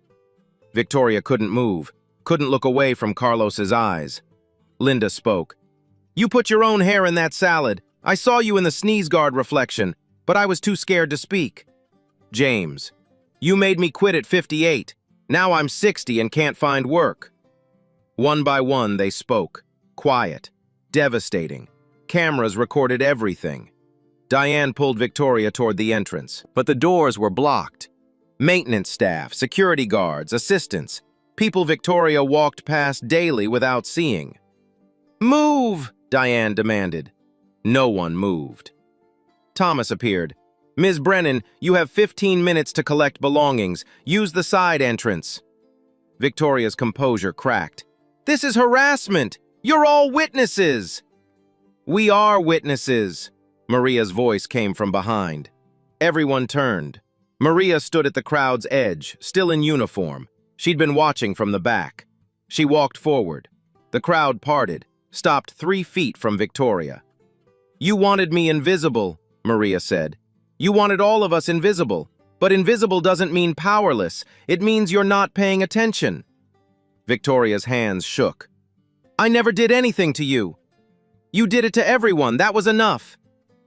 Victoria couldn't move, couldn't look away from Carlos's eyes. Linda spoke. You put your own hair in that salad. I saw you in the sneeze guard reflection, but I was too scared to speak. James. You made me quit at 58. Now I'm 60 and can't find work. One by one, they spoke. Quiet. Devastating. Cameras recorded everything. Diane pulled Victoria toward the entrance, but the doors were blocked. Maintenance staff, security guards, assistants, people Victoria walked past daily without seeing. Move, Diane demanded. No one moved. Thomas appeared. Ms. Brennan, you have 15 minutes to collect belongings. Use the side entrance. Victoria's composure cracked. This is harassment. You're all witnesses. We are witnesses. Maria's voice came from behind. Everyone turned. Maria stood at the crowd's edge, still in uniform. She'd been watching from the back. She walked forward. The crowd parted, stopped 3 feet from Victoria. You wanted me invisible, Maria said. You wanted all of us invisible, but invisible doesn't mean powerless. It means you're not paying attention. Victoria's hands shook. I never did anything to you. You did it to everyone. That was enough.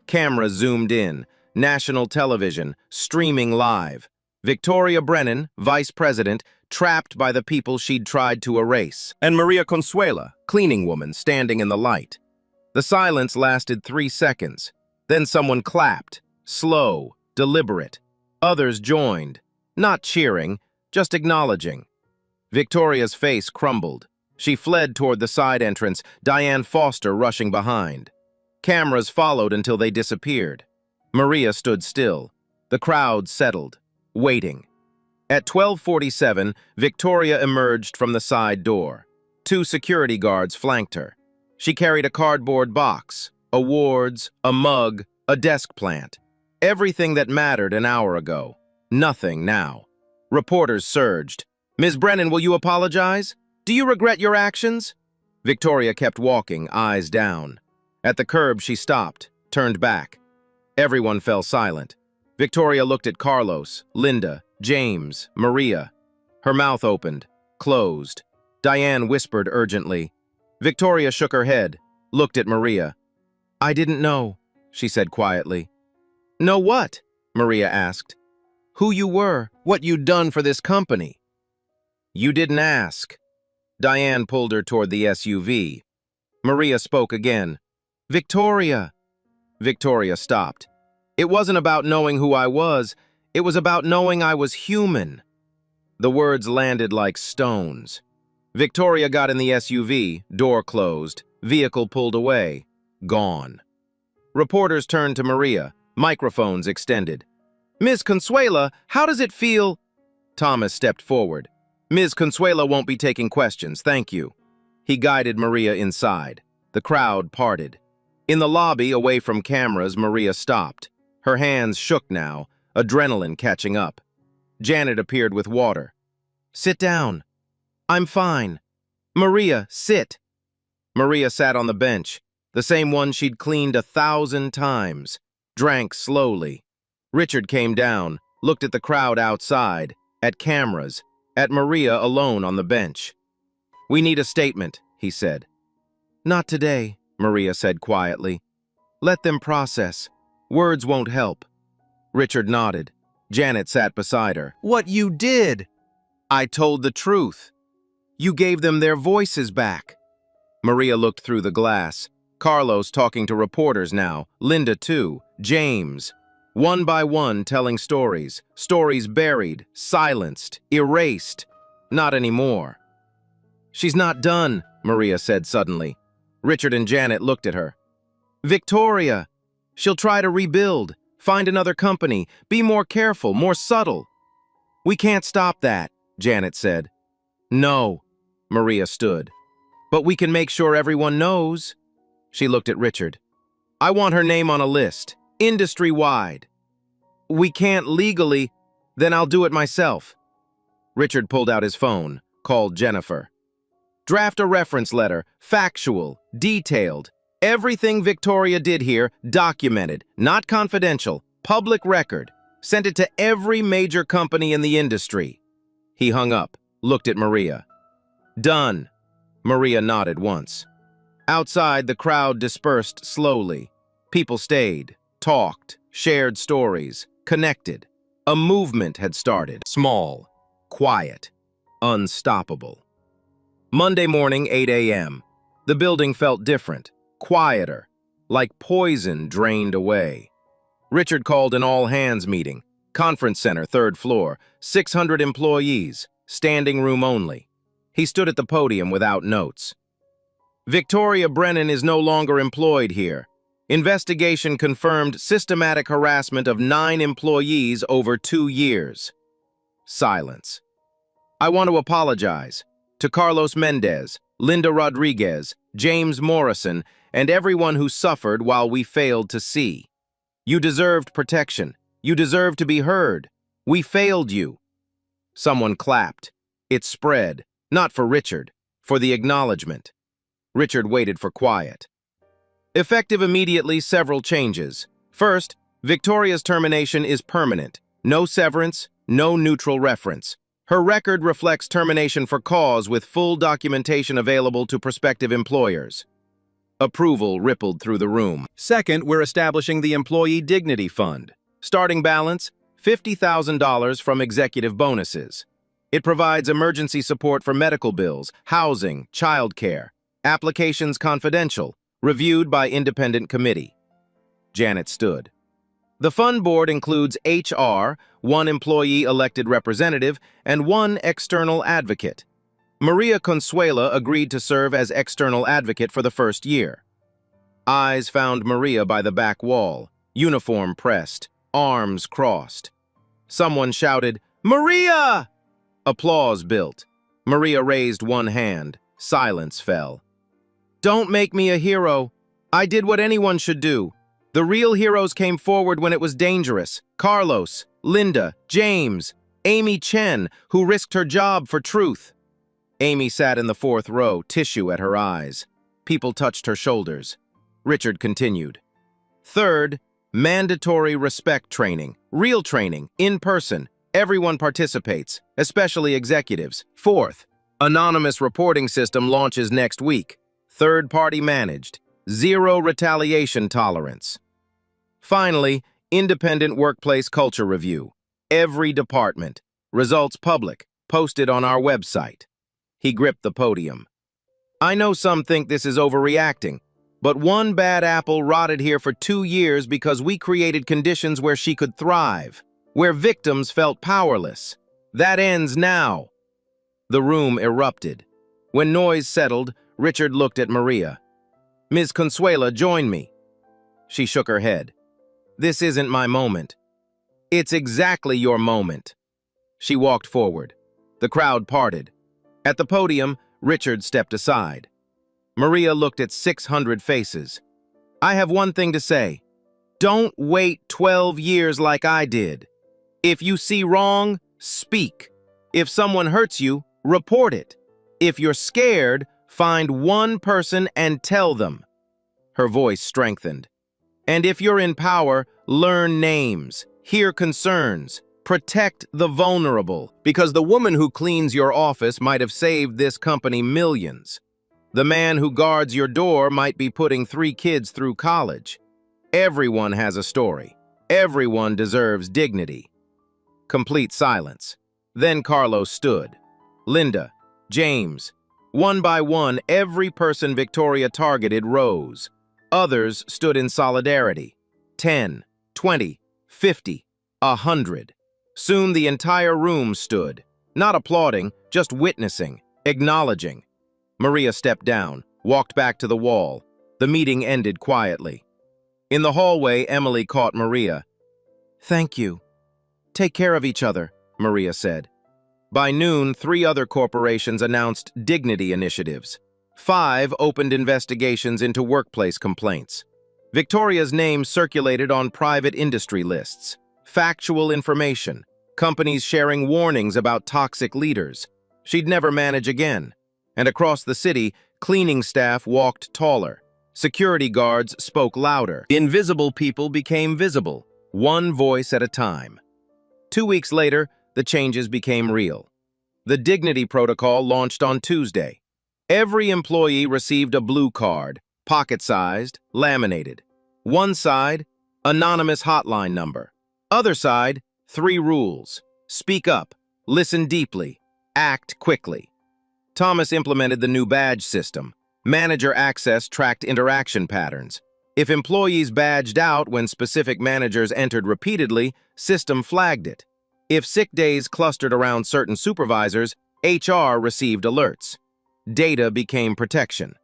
Camera zoomed in. National television, streaming live. Victoria Brennan, vice president, trapped by the people she'd tried to erase. And Maria Consuela, cleaning woman, standing in the light. The silence lasted 3 seconds. Then someone clapped. Slow, deliberate. Others joined. Not cheering, just acknowledging. Victoria's face crumbled. She fled toward the side entrance, Diane Foster rushing behind. Cameras followed until they disappeared. Maria stood still. The crowd settled, waiting. At 12:47, Victoria emerged from the side door. 2 security guards flanked her. She carried a cardboard box, awards, a mug, a desk plant. Everything that mattered an hour ago. Nothing now. Reporters surged. Ms. Brennan, will you apologize? Do you regret your actions? Victoria kept walking, eyes down. At the curb, she stopped, turned back. Everyone fell silent. Victoria looked at Carlos, Linda, James, Maria. Her mouth opened, closed. Diane whispered urgently. Victoria shook her head, looked at Maria. I didn't know, she said quietly. Know what? Maria asked. Who you were, what you'd done for this company. You didn't ask. Diane pulled her toward the SUV. Maria spoke again. Victoria. Victoria stopped. It wasn't about knowing who I was. It was about knowing I was human. The words landed like stones. Victoria got in the SUV, door closed, vehicle pulled away, gone. Reporters turned to Maria, microphones extended. Ms. Consuela, how does it feel? Thomas stepped forward. Ms. Consuela won't be taking questions, thank you. He guided Maria inside. The crowd parted. In the lobby, away from cameras, Maria stopped. Her hands shook now, adrenaline catching up. Janet appeared with water. Sit down. I'm fine. Maria, sit. Maria sat on the bench, the same one she'd cleaned 1,000 times, drank slowly. Richard came down, looked at the crowd outside, at cameras, at Maria alone on the bench. We need a statement, he said. Not today, Maria said quietly. Let them process. Words won't help. Richard nodded. Janet sat beside her. What you did? I told the truth. You gave them their voices back. Maria looked through the glass. Carlos talking to reporters now, Linda too, James. One by one telling stories, stories buried, silenced, erased. Not anymore. She's not done, Maria said suddenly. Richard and Janet looked at her. Victoria! She'll try to rebuild, find another company, be more careful, more subtle. We can't stop that, Janet said. No, Maria stood. But we can make sure everyone knows. She looked at Richard. I want her name on a list, industry-wide. We can't legally, then I'll do it myself. Richard pulled out his phone, called Jennifer. Draft a reference letter, factual, detailed. Everything Victoria did here, documented, not confidential, public record. Sent it to every major company in the industry. He hung up, looked at Maria. Done. Maria nodded once. Outside, the crowd dispersed slowly. People stayed, talked, shared stories, connected. A movement had started. Small, quiet, unstoppable. Monday morning, 8 a.m. The building felt different, quieter, like poison drained away. Richard called an all-hands meeting. Conference center, 3rd floor, 600 employees, standing room only. He stood at the podium without notes. Victoria Brennan is no longer employed here. Investigation confirmed systematic harassment of 9 employees over 2 years. Silence. I want to apologize to Carlos Mendez, Linda Rodriguez, James Morrison, and everyone who suffered while we failed to see. You deserved protection. You deserved to be heard. We failed you. Someone clapped. It spread, not for Richard, for the acknowledgement. Richard waited for quiet. Effective immediately, several changes. First, Victoria's termination is permanent. No severance, no neutral reference. Her record reflects termination for cause with full documentation available to prospective employers. Approval rippled through the room. Second, we're establishing the Employee Dignity Fund. Starting balance, $50,000 from executive bonuses. It provides emergency support for medical bills, housing, childcare. Applications confidential, reviewed by independent committee. Janet stood. The fund board includes HR, one employee elected representative, and one external advocate. Maria Consuela agreed to serve as external advocate for the first year. Eyes found Maria by the back wall, uniform pressed, arms crossed. Someone shouted, "Maria!" Applause built. Maria raised one hand. Silence fell. "Don't make me a hero. I did what anyone should do. The real heroes came forward when it was dangerous. Carlos, Linda, James, Amy Chen, who risked her job for truth." Amy sat in the fourth row, tissue at her eyes. People touched her shoulders. Richard continued. Third, mandatory respect training. Real training, in person. Everyone participates, especially executives. Fourth, anonymous reporting system launches next week. Third-party managed. Zero retaliation tolerance. Finally, independent workplace culture review. Every department. Results public, posted on our website. He gripped the podium. I know some think this is overreacting, but one bad apple rotted here for 2 years because we created conditions where she could thrive, where victims felt powerless. That ends now. The room erupted. When noise settled, Richard looked at Maria. Ms. Consuela, join me. She shook her head. This isn't my moment. It's exactly your moment. She walked forward. The crowd parted. At the podium, Richard stepped aside. Maria looked at 600 faces. I have one thing to say. Don't wait 12 years like I did. If you see wrong, speak. If someone hurts you, report it. If you're scared, find one person and tell them. Her voice strengthened. And if you're in power, learn names, hear concerns, protect the vulnerable, because the woman who cleans your office might have saved this company millions. The man who guards your door might be putting 3 kids through college. Everyone has a story. Everyone deserves dignity. Complete silence. Then Carlos stood. Linda, James. One by one, every person Victoria targeted rose. Others stood in solidarity. 10, 20, 50, 100. Soon the entire room stood, not applauding, just witnessing, acknowledging. Maria stepped down, walked back to the wall. The meeting ended quietly. In the hallway, Emily caught Maria. Thank you. Take care of each other, Maria said. By noon, 3 other corporations announced dignity initiatives. 5 opened investigations into workplace complaints. Victoria's name circulated on private industry lists. Factual information. Companies sharing warnings about toxic leaders. She'd never manage again. And across the city, cleaning staff walked taller. Security guards spoke louder. Invisible people became visible, one voice at a time. 2 weeks later, the changes became real. The Dignity Protocol launched on Tuesday. Every employee received a blue card, pocket-sized, laminated. One side, anonymous hotline number. Other side, 3 rules. Speak up, listen deeply, act quickly. Thomas implemented the new badge system. Manager access tracked interaction patterns. If employees badged out when specific managers entered repeatedly, system flagged it. If sick days clustered around certain supervisors, HR received alerts. Data became protection.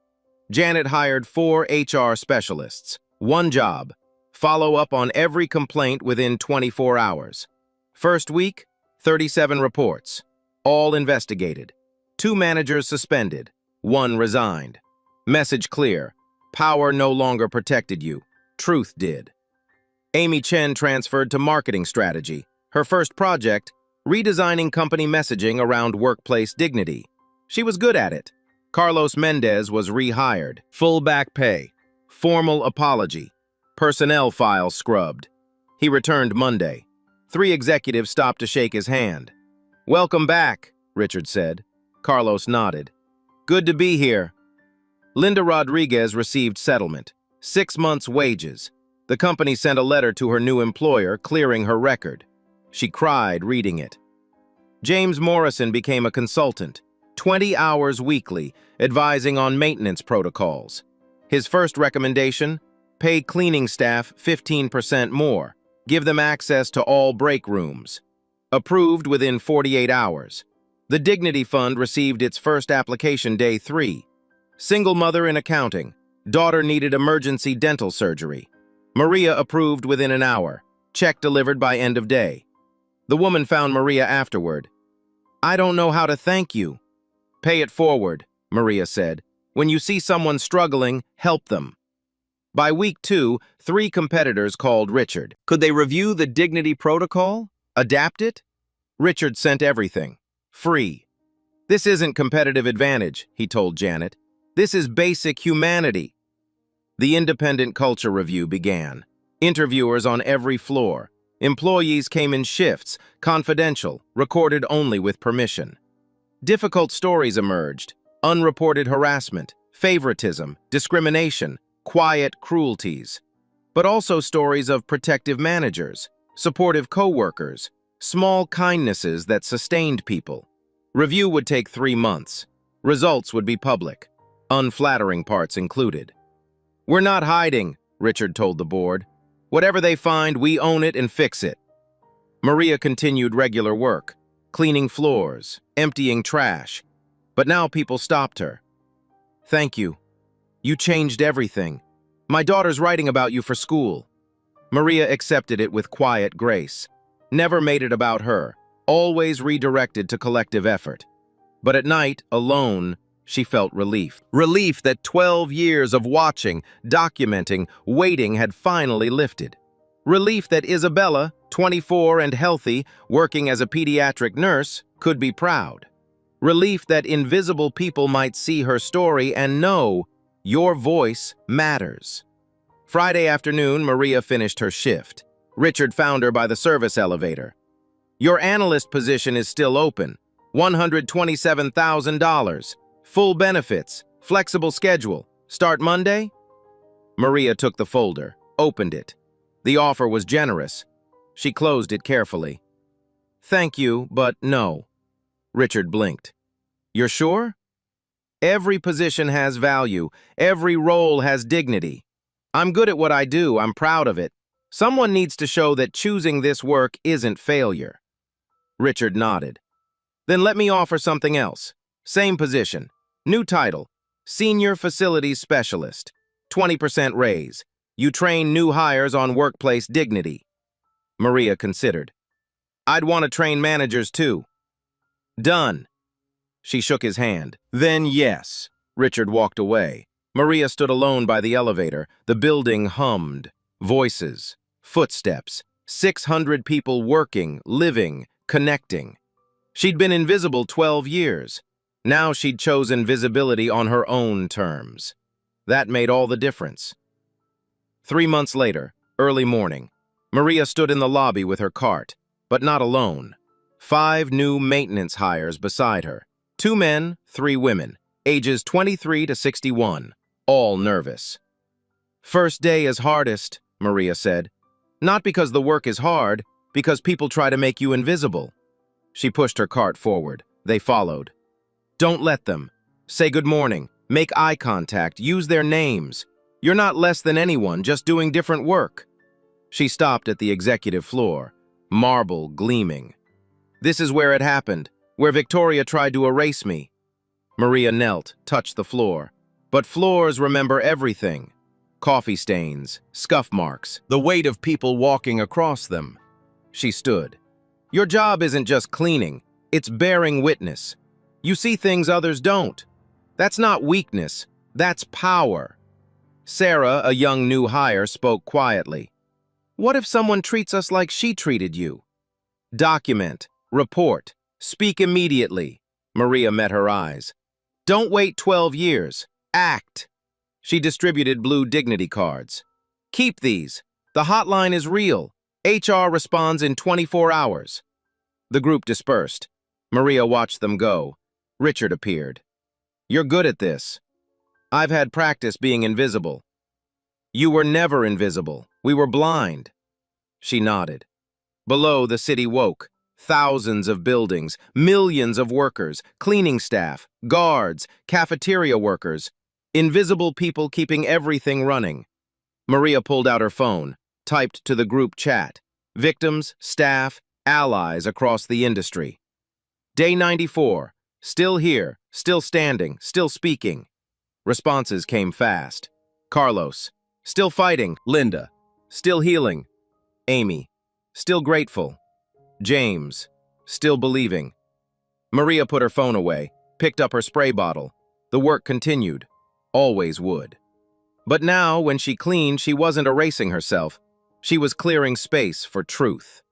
Janet hired 4 HR specialists. One job: follow up on every complaint within 24 hours. First week, 37 reports, all investigated. 2 managers suspended, 1 resigned. Message clear: power no longer protected you, truth did. Amy Chen transferred to marketing strategy. Her first project, redesigning company messaging around workplace dignity. She was good at it. Carlos Mendez was rehired. Full back pay. Formal apology. Personnel files scrubbed. He returned Monday. 3 executives stopped to shake his hand. Welcome back, Richard said. Carlos nodded. Good to be here. Linda Rodriguez received settlement, 6 months' wages. The company sent a letter to her new employer clearing her record. She cried reading it. James Morrison became a consultant, 20 hours weekly, advising on maintenance protocols. His first recommendation? Pay cleaning staff 15% more. Give them access to all break rooms. Approved within 48 hours. The Dignity Fund received its first application day 3. Single mother in accounting. Daughter needed emergency dental surgery. Maria approved within an hour. Check delivered by end of day. The woman found Maria afterward. I don't know how to thank you. Pay it forward, Maria said. When you see someone struggling, help them. By week 2, 3 competitors called Richard. Could they review the Dignity Protocol? Adapt it? Richard sent everything. Free. This isn't competitive advantage, he told Janet. This is basic humanity. The independent culture review began. Interviewers on every floor. Employees came in shifts, confidential, recorded only with permission. Difficult stories emerged. Unreported harassment, favoritism, discrimination, quiet cruelties. But also stories of protective managers, supportive co-workers, small kindnesses that sustained people. Review would take 3 months. Results would be public. Unflattering parts included. We're not hiding, Richard told the board. Whatever they find, we own it and fix it. Maria continued regular work, cleaning floors, emptying trash. But now people stopped her. Thank you. You changed everything. My daughter's writing about you for school. Maria accepted it with quiet grace. Never made it about her, always redirected to collective effort. But at night, alone, she felt relief. Relief that 12 years of watching, documenting, waiting had finally lifted. Relief that Isabella, 24 and healthy, working as a pediatric nurse, could be proud. Relief that invisible people might see her story and know your voice matters. Friday afternoon, Maria finished her shift. Richard found her by the service elevator. Your analyst position is still open. $127,000. Full benefits. Flexible schedule. Start Monday? Maria took the folder, opened it. The offer was generous. She closed it carefully. Thank you, but no. Richard blinked. You're sure? Every position has value. Every role has dignity. I'm good at what I do. I'm proud of it. Someone needs to show that choosing this work isn't failure. Richard nodded. Then let me offer something else. Same position. New title. Senior Facilities Specialist. 20% raise. You train new hires on workplace dignity. Maria considered. I'd want to train managers too. Done. She shook his hand. Then yes. Richard walked away. Maria stood alone by the elevator. The building hummed. Voices. Footsteps. 600 people working, living, connecting. She'd been invisible 12 years. Now she'd chosen visibility on her own terms. That made all the difference. 3 months later, early morning, Maria stood in the lobby with her cart, but not alone. 5 new maintenance hires beside her. 2 men, 3 women, ages 23 to 61, all nervous. First day is hardest, Maria said. Not because the work is hard, because people try to make you invisible. She pushed her cart forward. They followed. Don't let them. Say good morning. Make eye contact. Use their names. You're not less than anyone, just doing different work. She stopped at the executive floor, marble gleaming. This is where it happened, where Victoria tried to erase me. Maria knelt, touched the floor. But floors remember everything. Coffee stains, scuff marks, the weight of people walking across them. She stood. Your job isn't just cleaning, it's bearing witness. You see things others don't. That's not weakness, that's power. Sarah, a young new hire, spoke quietly. What if someone treats us like she treated you? Document, report, speak immediately. Maria met her eyes. Don't wait 12 years. Act. She distributed blue dignity cards. Keep these. The hotline is real. HR responds in 24 hours. The group dispersed. Maria watched them go. Richard appeared. You're good at this. I've had practice being invisible. You were never invisible. We were blind. She nodded. Below, the city woke. Thousands of buildings, millions of workers, cleaning staff, guards, cafeteria workers, invisible people keeping everything running. Maria pulled out her phone, typed to the group chat. Victims, staff, allies across the industry. Day 94. Still here, still standing, still speaking. Responses came fast. Carlos. Still fighting. Linda. Still healing. Amy. Still grateful. James. Still believing. Maria put her phone away, picked up her spray bottle. The work continued. Always would. But now, when she cleaned, she wasn't erasing herself. She was clearing space for truth.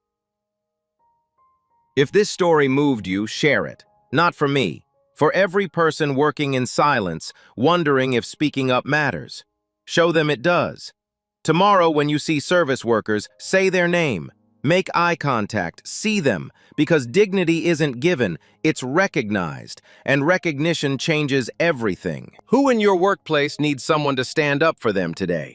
If this story moved you, share it. Not for me. For every person working in silence, wondering if speaking up matters. Show them it does. Tomorrow, when you see service workers, say their name. Make eye contact, see them, because dignity isn't given, it's recognized, and recognition changes everything. Who in your workplace needs someone to stand up for them today?